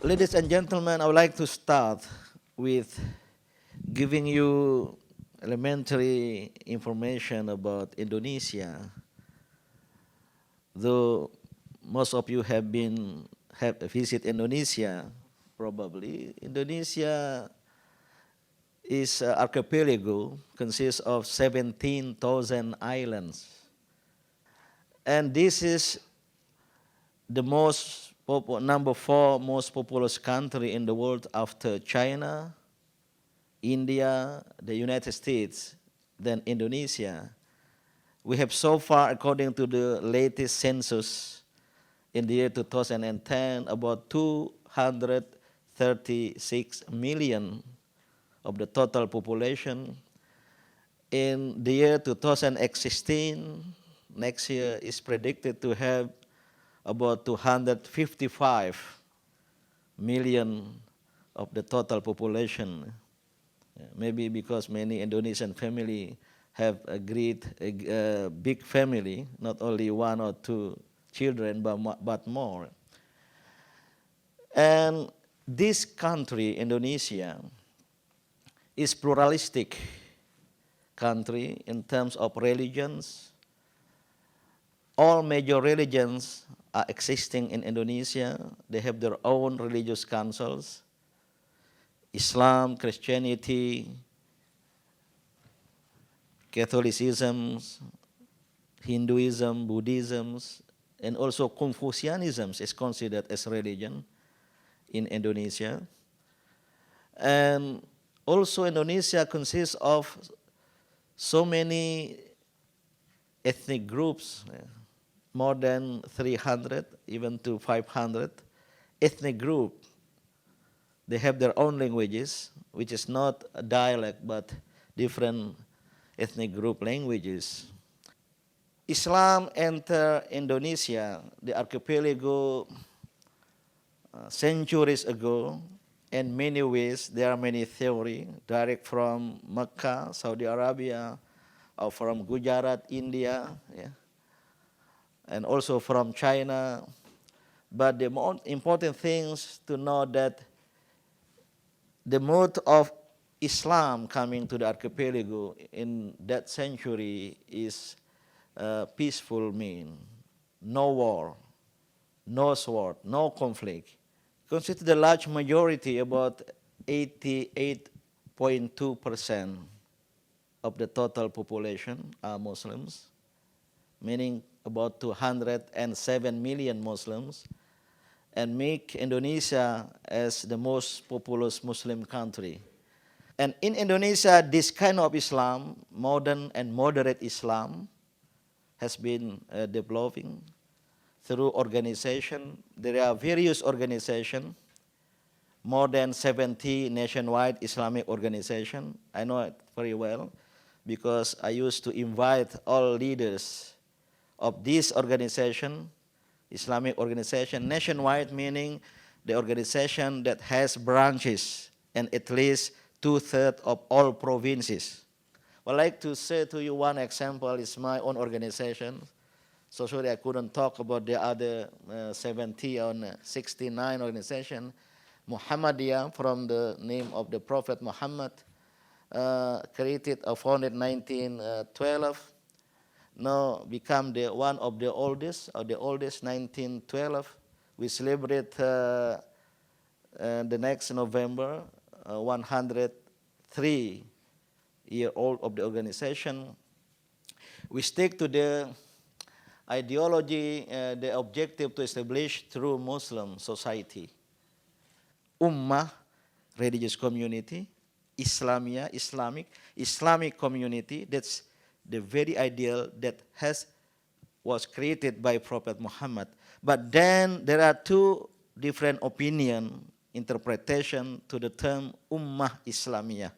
Ladies and gentlemen, I would like to start with giving you elementary information about Indonesia. Though most of you have visited Indonesia, probably Indonesia is an archipelago, consists of 17,000 islands, and this is the number 4 most populous country in the world after China, India, the United States, then Indonesia. We have so far, according to the latest census in the year 2010, about 236 million of the total population. In the year 2016, next year is predicted to have about 255 million of the total population. Maybe because many Indonesian family have a big family, not only 1 or 2 children, but more. And this country, Indonesia, is pluralistic country in terms of religions. All major religions are existing in Indonesia. They have their own religious councils. Islam, Christianity, Catholicism, Hinduism, Buddhism, and also Confucianism is considered as religion in Indonesia. And also Indonesia consists of so many ethnic groups, more than 300, even to 500 ethnic groups. They have their own languages, which is not a dialect, but different ethnic group languages. Islam entered Indonesia, the archipelago, centuries ago. In many ways, there are many theories, direct from Mecca, Saudi Arabia, or from Gujarat, India, and also from China. But the most important things to know that the mode of Islam coming to the archipelago in that century is peaceful mean, no war, no sword, no conflict. Consider the large majority, about 88.2% of the total population are Muslims, meaning about 207 million Muslims, and make Indonesia as the most populous Muslim country. And in Indonesia, this kind of Islam, modern and moderate Islam, has been developing through organization. There are various organizations, more than 70 nationwide Islamic organizations. I know it very well because I used to invite all leaders of this organization, Islamic organization, nationwide, meaning the organization that has branches in at least 2/3 of all provinces. I'd like to say to you one example is my own organization. So sorry I couldn't talk about the other 70 or 69 organization. Muhammadiyah, from the name of the Prophet Muhammad, created or founded 1912. Now become one of the oldest, 1912. We celebrate the next November 103-year-old of the organization. We stick to the ideology, the objective to establish true Muslim society. Ummah, religious community. Islamia, Islamic community. That's the very ideal that was created by Prophet Muhammad. But then there are two different interpretation to the term Ummah Islamiyah,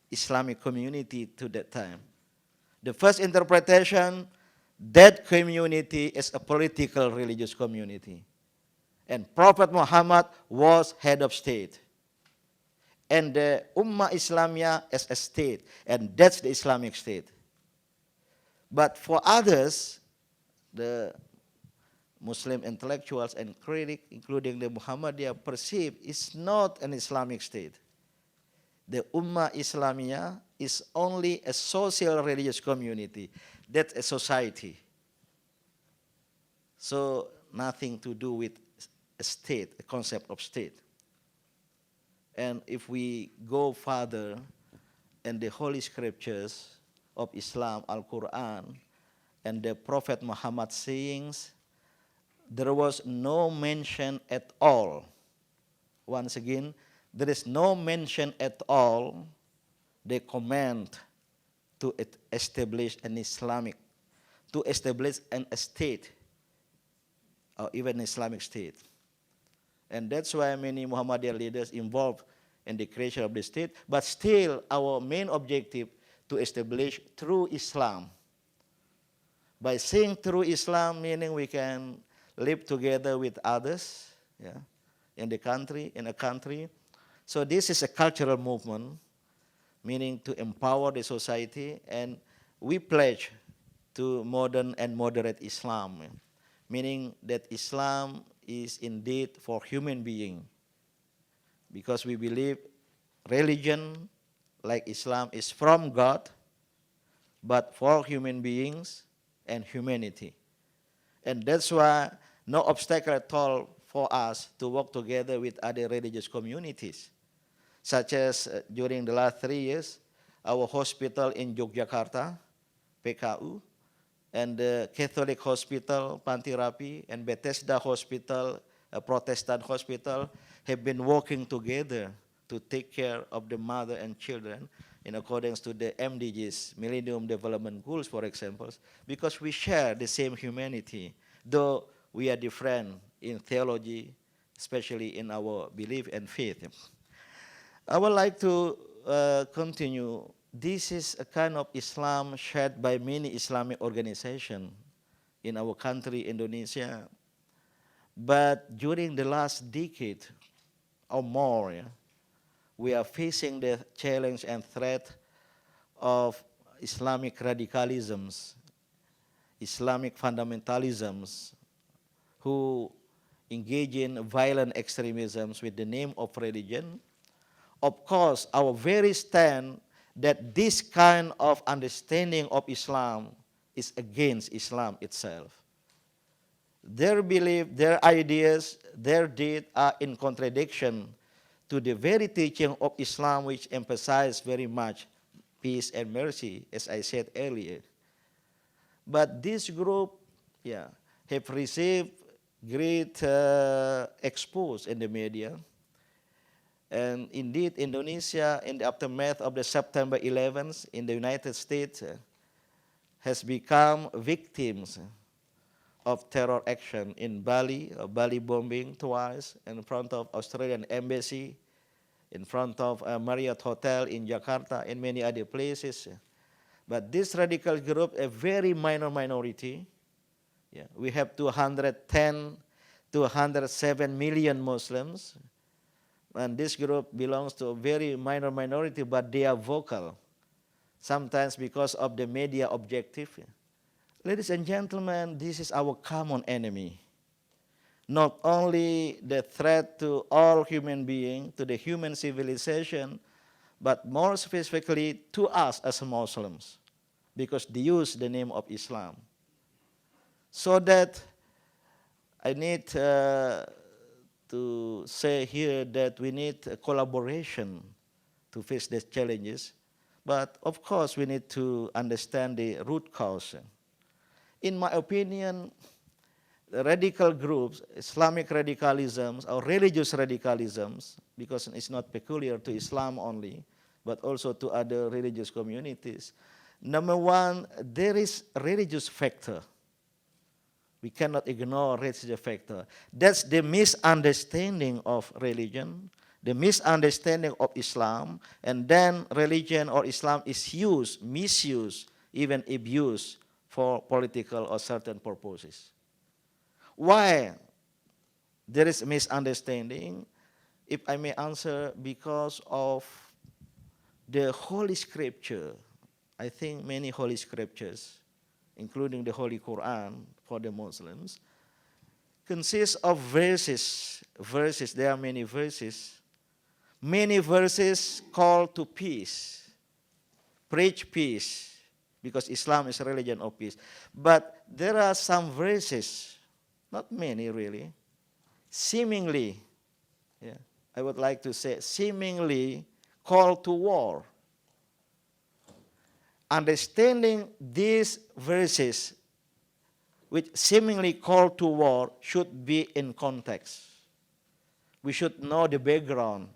Islamic community to that time. The first interpretation, that community is a political religious community. And Prophet Muhammad was head of state. And the Ummah Islamiyah as a state, and that's the Islamic state. But for others, the Muslim intellectuals and critics, including the Muhammadiyah, perceive is not an Islamic state. The Ummah Islamiyah is only a social religious community. That's a society. So nothing to do with a state, a concept of state. And if we go further in the Holy Scriptures of Islam, Al-Quran, and the Prophet Muhammad's sayings, there was no mention at all. Once again, there is no mention at all the command to establish an Islamic, to establish a state, or even an Islamic state. And that's why many Muhammadiyah leaders involved in the creation of the state, but still our main objective to establish true Islam. By saying true Islam, meaning we can live together with others, yeah, in the country, in a country. So this is a cultural movement, meaning to empower the society, and we pledge to modern and moderate Islam, meaning that Islam is indeed for human being, because we believe religion like Islam is from God, but for human beings and humanity. And that's why no obstacle at all for us to work together with other religious communities, such as during the last 3 years, our hospital in Yogyakarta, PKU, and the Catholic Hospital, Panti Rapi, and Bethesda Hospital, a Protestant hospital, have been working together to take care of the mother and children in accordance to the MDGs, Millennium Development Goals, for example, because we share the same humanity, though we are different in theology, especially in our belief and faith. I would like to continue. This is a kind of Islam shared by many Islamic organizations in our country, Indonesia. But during the last decade or more, yeah, we are facing the challenge and threat of Islamic radicalisms, Islamic fundamentalisms, who engage in violent extremisms with the name of religion. Of course, our very stand that this kind of understanding of Islam is against Islam itself. Their belief, their ideas, their deeds are in contradiction to the very teaching of Islam, which emphasizes very much peace and mercy, as I said earlier. But this group, yeah, have received great expose in the media. And indeed, Indonesia, in the aftermath of the September 11th in the United States, has become victims of terror action in Bali, Bali bombing twice in front of Australian embassy, in front of a Marriott Hotel in Jakarta, and many other places. But this radical group, a very minor minority, yeah, we have 210 to 107 million Muslims, and this group belongs to a very minor minority, but they are vocal, sometimes because of the media objective. Ladies and gentlemen, this is our common enemy. Not only the threat to all human beings, to the human civilization, but more specifically to us as Muslims, because they use the name of Islam. So that I need to say here that we need a collaboration to face these challenges, but of course we need to understand the root cause. In my opinion, the radical groups, Islamic radicalisms or religious radicalisms, because it's not peculiar to Islam only, but also to other religious communities. Number one, there is a religious factor. We cannot ignore religious factor. That's the misunderstanding of religion, the misunderstanding of Islam, and then religion or Islam is used, misused, even abused for political or certain purposes. Why there is misunderstanding? If I may answer, because of the Holy Scripture. I think many Holy Scriptures, including the Holy Quran for the Muslims, consists of verses. There are many verses. Many verses call to peace, preach peace, because Islam is a religion of peace. But there are some verses, not many really, seemingly, I would like to say, seemingly call to war. Understanding these verses, which seemingly call to war, should be in context. We should know the background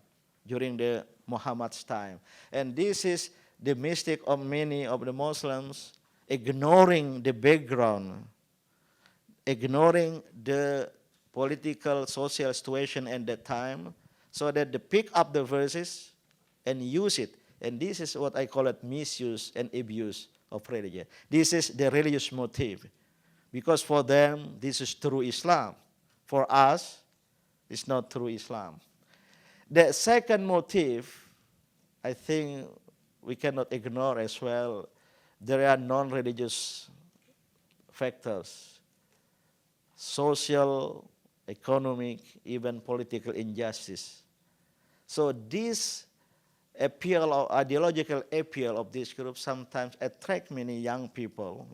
during the Muhammad's time. And this is the mistake of many of the Muslims, ignoring the background, ignoring the political, social situation at that time, so that they pick up the verses and use it. And this is what I call it misuse and abuse of religion. This is the religious motive. Because for them, this is true Islam. For us, it's not true Islam. The second motive, I think we cannot ignore as well. There are non-religious factors, social, economic, even political injustice. So this appeal or ideological appeal of this group sometimes attract many young people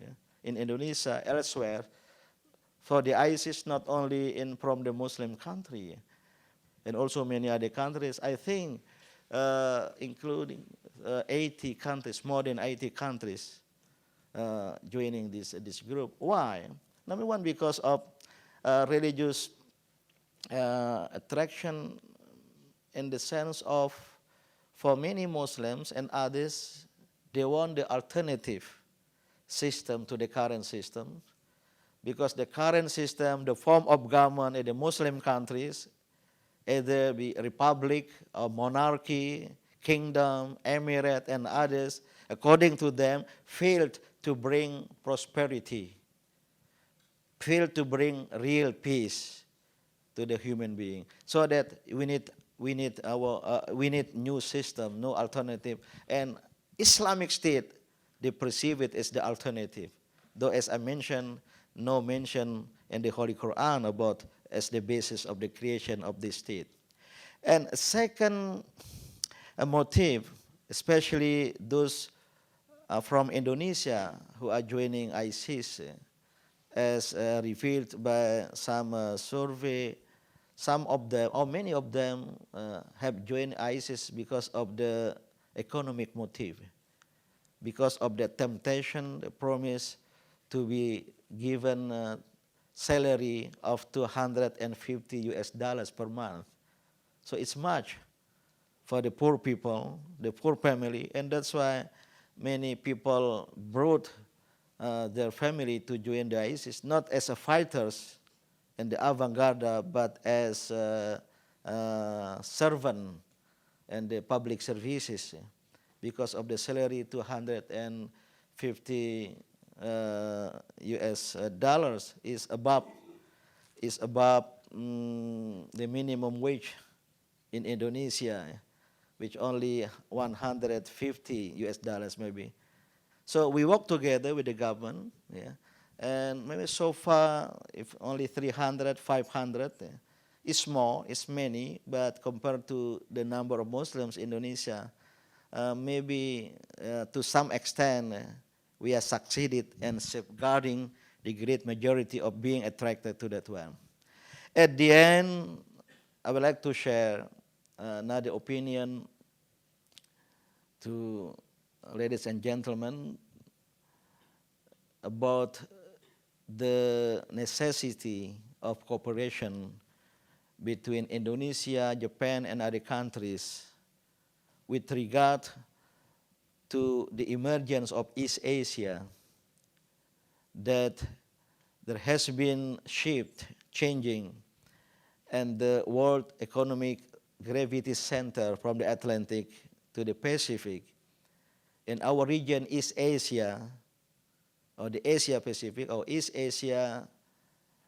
in Indonesia, elsewhere, for the ISIS, not only from the Muslim country, and also many other countries. I think including 80 countries, more than 80 countries joining this group. Why? Number one, because of religious attraction, in the sense of, for many Muslims and others, they want the alternative system to the current system, because the current system, the form of government in the Muslim countries, either be republic or monarchy, kingdom, emirate, and others, according to them, failed to bring prosperity, failed to bring real peace to the human being. So that we need new system, no alternative. And Islamic State, they perceive it as the alternative. Though, as I mentioned, no mention in the Holy Quran about as the basis of the creation of this state. And second motive, especially those from Indonesia who are joining ISIS, as revealed by some survey, some of them, or many of them, have joined ISIS because of the economic motive, because of the temptation, the promise to be given salary of $250 per month. So it's much for the poor people, the poor family, and that's why many people brought their family to join the ISIS, not as a fighters in the avant-garde, but as servant in the public services, because of the salary $250 is above the minimum wage in Indonesia, which only $150 maybe. So we work together with the government, and maybe so far, if only 300, 500, it's small, it's many, but compared to the number of Muslims in Indonesia, maybe to some extent, we have succeeded in safeguarding the great majority of being attracted to that one. At the end, I would like to share another opinion to ladies and gentlemen about the necessity of cooperation between Indonesia, Japan, and other countries with regard to the emergence of East Asia, that there has been shift, changing, and the world economic gravity center from the Atlantic to the Pacific. In our region, East Asia, or the Asia Pacific, or East Asia,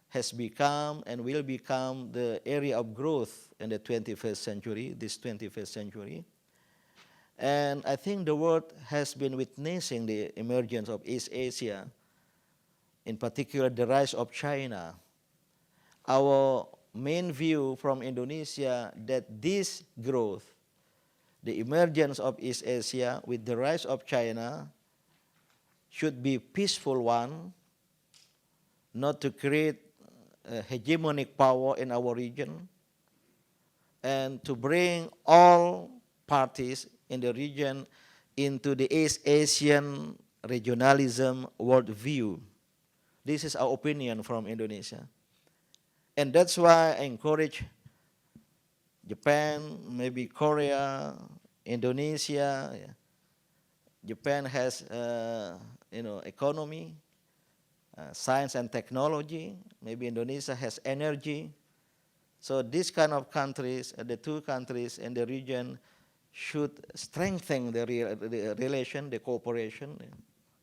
has become and will become the area of growth in the 21st century, this 21st century. And I think the world has been witnessing the emergence of East Asia, in particular the rise of China. our main view from Indonesia that this growth, the emergence of East Asia with the rise of China, should be peaceful one, not to create a hegemonic power in our region, and to bring all parties in the region into the East Asian regionalism worldview. This is our opinion from Indonesia. And that's why I encourage Japan, maybe Korea, Indonesia. Yeah. Japan has, economy, science and technology. Maybe Indonesia has energy. So these kind of countries, the two countries in the region, should strengthen the relation, the cooperation.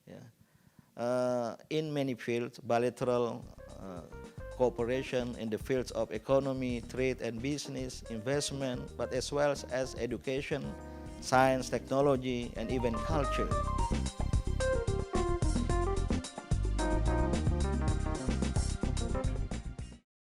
Yeah. In many fields, bilateral cooperation in the fields of economy, trade and business, investment, but as well as education, science, technology, and even culture.